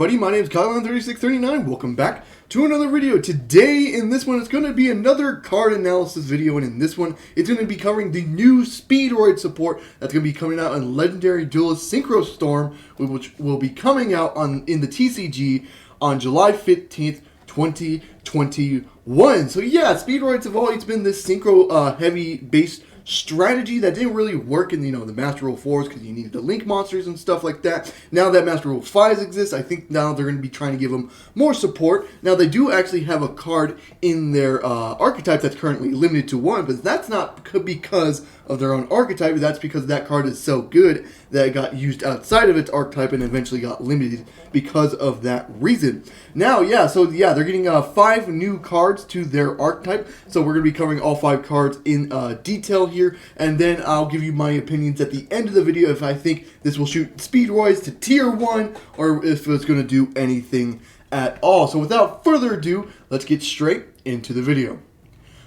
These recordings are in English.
everybody, my name is Kylan3639. Welcome back to another video. Today, in this one, it's going to be another card analysis video, and in this one, it's going to be covering the new Speedroid support that's going to be coming out on Legendary Duelist Synchro Storm, which will be coming out in the TCG on July 15th, 2021. So yeah, Speedroids have always been this synchro heavy based strategy that didn't really work in the Master Rule 4s because you needed the link monsters and stuff like that. Now that Master Rule 5s exist, I think now they're going to be trying to give them more support. Now they do actually have a card in their archetype that's currently limited to 1, but that's not because of their own archetype. That's because that card is so good that it got used outside of its archetype and eventually got limited because of that reason. Now, they're getting 5 new cards to their archetype, so we're going to be covering all 5 cards in detail here, and then I'll give you my opinions at the end of the video if I think this will shoot Speedroids to tier 1 or if it's going to do anything at all. So without further ado, let's get straight into the video.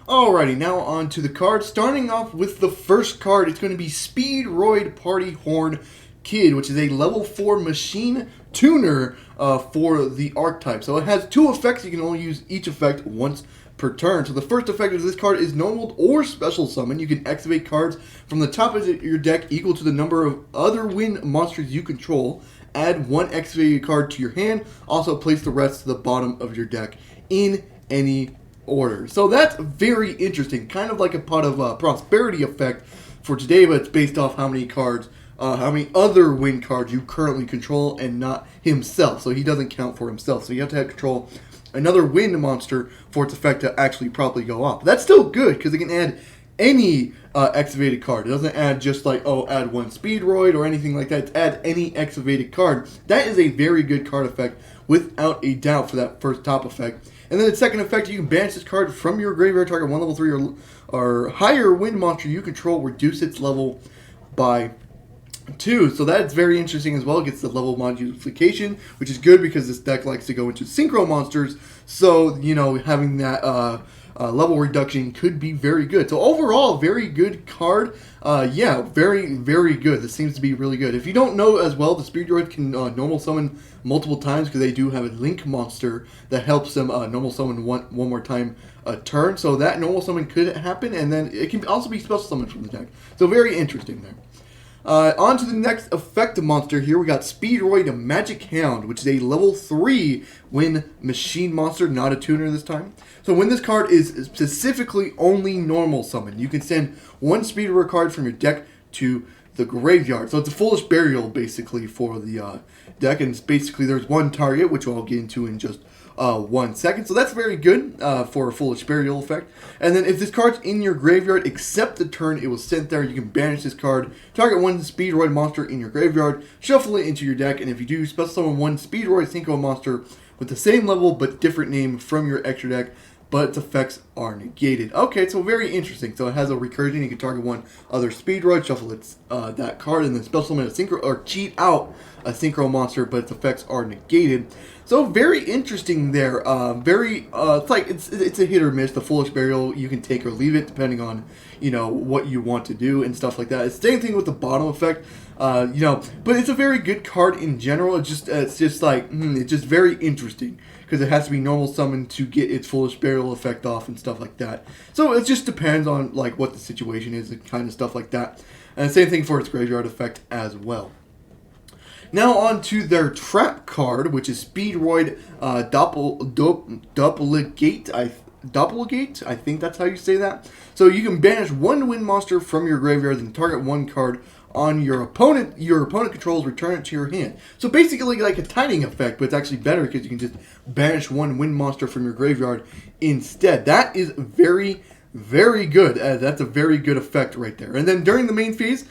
Alrighty, now on to the cards. Starting off with the first card, it's going to be Speedroid Party Horn Kid, which is a level 4 machine tuner for the archetype. So it has 2 effects. You can only use each effect once per turn. So the first effect of this card is normal or special summon. You can activate cards from the top of your deck equal to the number of other wind monsters you control. Add 1 activated card to your hand. Also place the rest to the bottom of your deck in any order. So that's very interesting. Kind of like a pot of prosperity effect for today, but it's based off how many cards, how many other win cards you currently control and not himself. So he doesn't count for himself. So you have to have control another wind monster for its effect to actually properly go off. That's still good because it can add any activated card. It doesn't add just like, add 1 Speedroid or anything like that. It's add any activated card. That is a very good card effect without a doubt for that first top effect. And then the second effect, you can banish this card from your graveyard, target 1 level 3 or higher wind monster you control, reduce its level by 2. So that's very interesting as well. It gets the level modification, which is good because this deck likes to go into synchro monsters. So, having that level reduction could be very good. So overall, very good card. Very, very good. This seems to be really good. If you don't know as well, the Speedroid can normal summon multiple times because they do have a link monster that helps them normal summon one more time a turn. So that normal summon could happen, and then it can also be special summoned from the deck. So very interesting there. On to the next effect monster here. We got Speedroid Magic Hound, which is a level 3 win machine monster, not a tuner this time. So when this card is specifically only normal summon, you can send 1 Speedroid card from your deck to the graveyard. So it's a Foolish Burial basically for the deck, and it's basically there's 1 target, which I'll get into in just 1 second. So that's very good for a Foolish Burial effect. And then if this card's in your graveyard except the turn it was sent there, you can banish this card, target 1 Speedroid monster in your graveyard, shuffle it into your deck, and if you do, special summon 1 Speedroid Synchro monster with the same level but different name from your extra deck, but its effects are negated. Okay, so very interesting. So it has a recursion. You can target 1 other Speedroid, shuffle that card, and then special summon a synchro or cheat out a synchro monster, but its effects are negated. So very interesting there. It's a hit or miss. The Foolish Burial, you can take or leave it depending on what you want to do and stuff like that. It's the same thing with the bottom effect. But it's a very good card in general. It's just very interesting because it has to be normal summon to get its Foolish Burial effect off and stuff like that. So it just depends on what the situation is and kind of stuff like that. And the same thing for its graveyard effect as well. Now on to their trap card, which is Speedroid Doppelgate. I think that's how you say that. So you can banish 1 wind monster from your graveyard and target 1 card on your opponent. Your opponent controls, return it to your hand. So basically like a tiding effect, but it's actually better because you can just banish 1 wind monster from your graveyard instead. That is very, very good. That's a very good effect right there. And then during the main phase,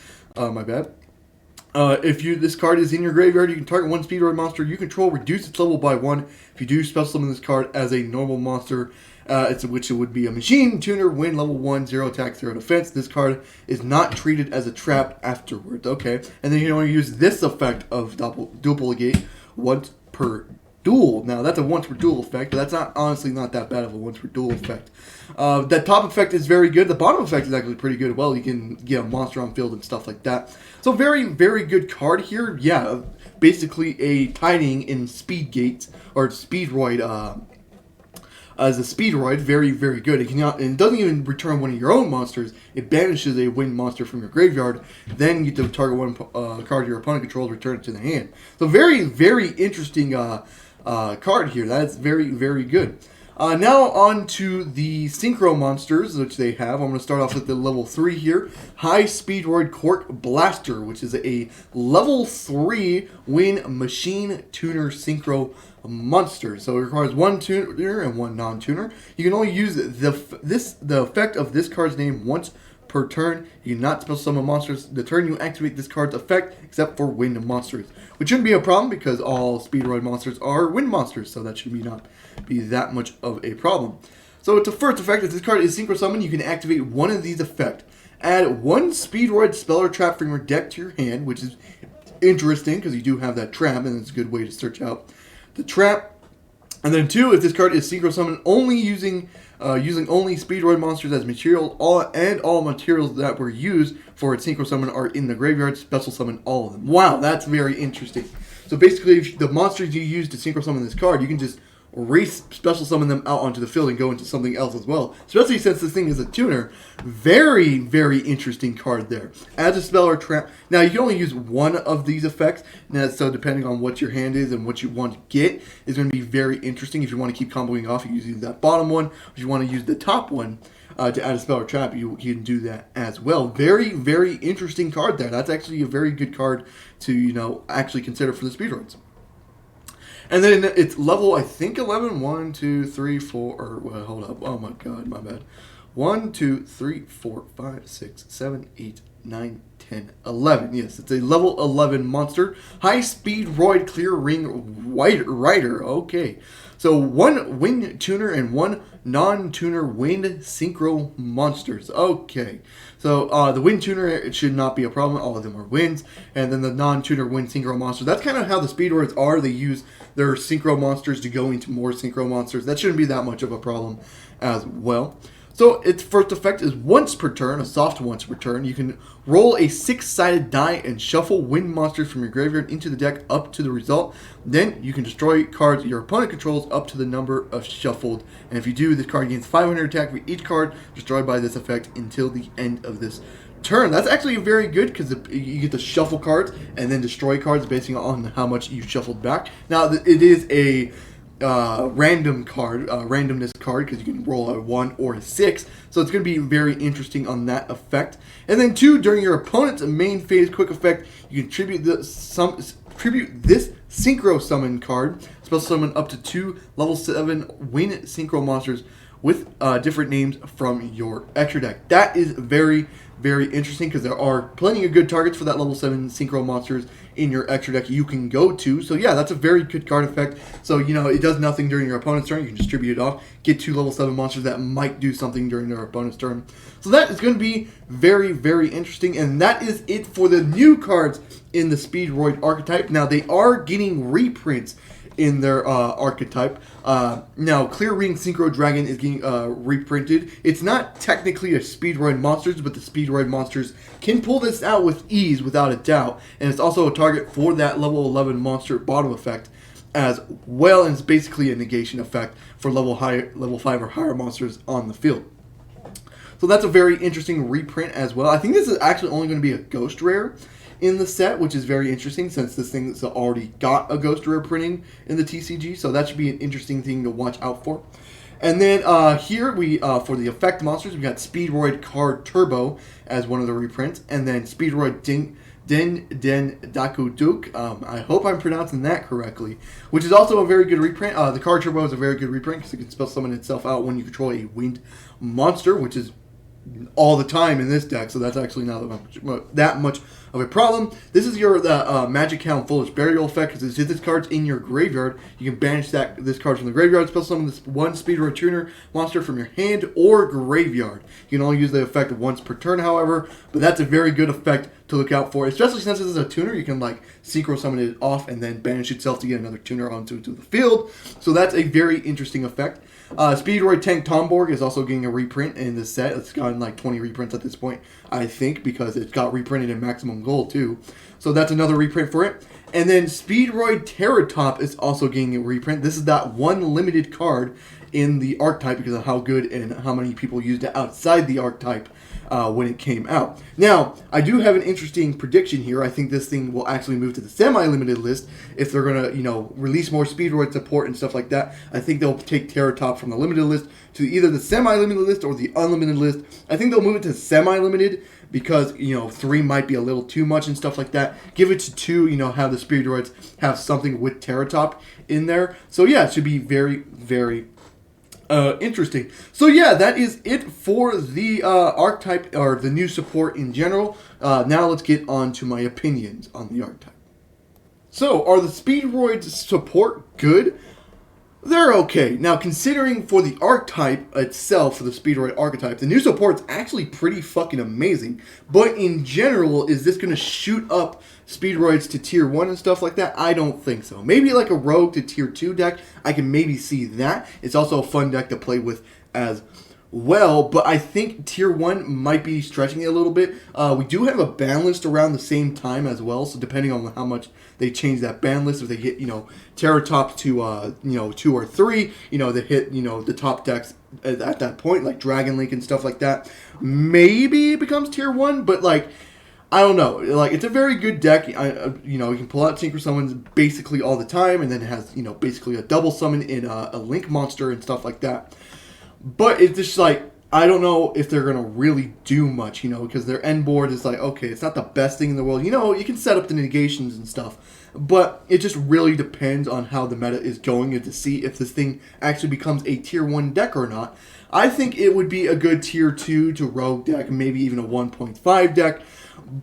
if this card is in your graveyard, you can target 1 Speedroid monster you control, reduce its level by 1. If you do, special summon this card as a normal monster, which it would be a machine tuner, win level 1, 0 attack, 0 defense. This card is not treated as a trap afterwards. Okay, and then you can only use this effect of Duplicate once per duel. Now, that's a once per duel effect, but that's not honestly not that bad of a once per duel effect. That top effect is very good. The bottom effect is actually pretty good as well. You can get a monster on field and stuff like that. So very, very good card here. Yeah, basically a tiding in Speedgate, or Speedroid, as a Speedroid, very, very good. It doesn't even return one of your own monsters. It banishes a wind monster from your graveyard. Then you get to target one card your opponent controls, return it to the hand. So very, very interesting card here. That is very, very good. Now on to the Synchro monsters, which they have. I'm going to start off with the level 3 here. High Speedroid Cork Blaster, which is a level 3 Wind Machine Tuner Synchro monster. So it requires one tuner and one non-tuner. You can only use the effect of this card's name once per turn. You cannot special summon monsters the turn you activate this card's effect, except for wind monsters, which shouldn't be a problem because all Speedroid monsters are wind monsters, so that should not be that much of a problem. So it's a first effect. If this card is synchro summoned, you can activate one of these effects. Add one Speedroid spell or trap from your deck to your hand, which is interesting because you do have that trap, and it's a good way to search out the trap. And then 2, if this card is synchro summoned, only using only Speedroid monsters as material, all materials that were used for its synchro summon are in the graveyard. Special summon all of them. Wow, that's very interesting. So basically, if the monsters you use to synchro summon this card, you can just special summon them out onto the field and go into something else as well. Especially since this thing is a tuner. Very, very interesting card there. As a spell or trap. Now, you can only use one of these effects. Now, so depending on what your hand is and what you want to get, is going to be very interesting. If you want to keep comboing off, you can use that bottom one. If you want to use the top one to add a spell or trap, you can do that as well. Very, very interesting card there. That's actually a very good card to, actually consider for the Speedroids. And then it's level, I think, 11. 1, 2, 3, 4. Or, well, hold up. Oh, my God. My bad. 1, 2, 3, 4, 5, 6, 7, 8, 9, 10, 11. Yes, it's a level 11 monster. High Speedroid Clear Ring Rider. Okay. So, one wind tuner and one non-tuner wind synchro monsters. Okay. So, the wind tuner, it should not be a problem. All of them are winds. And then the non-tuner wind synchro monster. That's kind of how the Speedroids are. They use their synchro monsters to go into more synchro monsters. That shouldn't be that much of a problem as well. So its first effect is once per turn, a soft once per turn. You can roll a 6-sided die and shuffle wind monsters from your graveyard into the deck up to the result. Then you can destroy cards your opponent controls up to the number of shuffled. And if you do, this card gains 500 attack for each card destroyed by this effect until the end of this turn. That's actually very good because you get to shuffle cards and then destroy cards based on how much you shuffled back. Now, it is a random card, randomness card, because you can roll a 1 or a 6. So it's going to be very interesting on that effect. And then 2, during your opponent's main phase quick effect, you can tribute this synchro summon card. Special summon up to 2 level 7 wind synchro monsters with different names from your extra deck. That is very, very interesting because there are plenty of good targets for that level 7 synchro monsters in your extra deck you can go to. So yeah, that's a very good card effect. So, it does nothing during your opponent's turn. You can distribute it off, get 2 level 7 monsters that might do something during their opponent's turn. So that is going to be very, very interesting. And that is it for the new cards in the Speedroid archetype. Now, they are getting reprints in their archetype. Now, Clear Ring Synchro Dragon is getting reprinted. It's not technically a Speedroid monsters, but the Speedroid monsters can pull this out with ease, without a doubt. And it's also a target for that level 11 monster bottom effect as well, and it's basically a negation effect for level 5 or higher monsters on the field. So that's a very interesting reprint as well. I think this is actually only going to be a ghost rare in the set, which is very interesting since this thing has already got a ghost rare printing in the TCG, so that should be an interesting thing to watch out for. And then here we for the effect monsters, we got Speedroid Card Turbo as one of the reprints, and then Speedroid Den Daku Duke. I hope I'm pronouncing that correctly, which is also a very good reprint. The Card Turbo is a very good reprint because it can spell summon itself out when you control a wind monster, which is all the time in this deck, so that's actually not that much of a problem. This is your Magic Hound Foolish Burial effect, because if this card's in your graveyard, you can banish this card from the graveyard, special summon this one Speedroid Tuner monster from your hand or graveyard. You can only use the effect once per turn, however, but that's a very good effect to look out for, especially since this is a tuner. You can like synchro summon it off and then banish itself to get another tuner onto the field. So that's a very interesting effect. Speedroid Tank Tomborg is also getting a reprint in this set. It's gotten like 20 reprints at this point, I think, because it got reprinted in Maximum Gold too. So that's another reprint for it. And then Speedroid Terratop is also getting a reprint. This is that one limited card in the archetype because of how good and how many people used it outside the archetype when it came out. Now, I do have an interesting prediction here. I think this thing will actually move to the semi-limited list if they're going to, release more Speedroid support and stuff like that. I think they'll take Terratop from the limited list to either the semi-limited list or the unlimited list. I think they'll move it to semi-limited because, 3 might be a little too much and stuff like that. Give it to 2, have the Speedroids have something with Terratop in there. So, yeah, it should be very, very interesting. So yeah, that is it for the archetype or the new support in general. Now let's get on to my opinions on the archetype. So are the Speedroids support good? They're okay. Now, considering for the archetype itself, for the Speedroid archetype, the new support's actually pretty fucking amazing. But in general, is this going to shoot up Speedroids to tier 1 and stuff like that? I don't think so. Maybe like a Rogue to tier 2 deck, I can maybe see that. It's also a fun deck to play with as well, but I think tier 1 might be stretching it a little bit. We do have a ban list around the same time as well, so depending on how much they change that ban list, if they hit, Terratop to, 2 or 3, they hit, the top decks at that point, like Dragon Link and stuff like that, maybe it becomes tier 1, but, like, I don't know. Like, it's a very good deck. You can pull out Synchro Summons basically all the time, and then it has, basically a double summon in a Link monster and stuff like that. But it's just like, I don't know if they're going to really do much, because their end board is like, okay, it's not the best thing in the world. You can set up the negations and stuff, but it just really depends on how the meta is going and to see if this thing actually becomes a tier 1 deck or not. I think it would be a good tier 2 to Rogue deck, maybe even a 1.5 deck,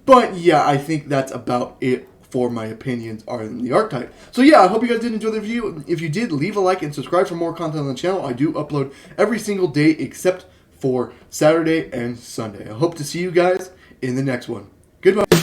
but yeah, I think that's about it for my opinions on the archetype. So yeah, I hope you guys did enjoy the review. If you did, leave a like and subscribe for more content on the channel. I do upload every single day except for Saturday and Sunday. I hope to see you guys in the next one. Goodbye.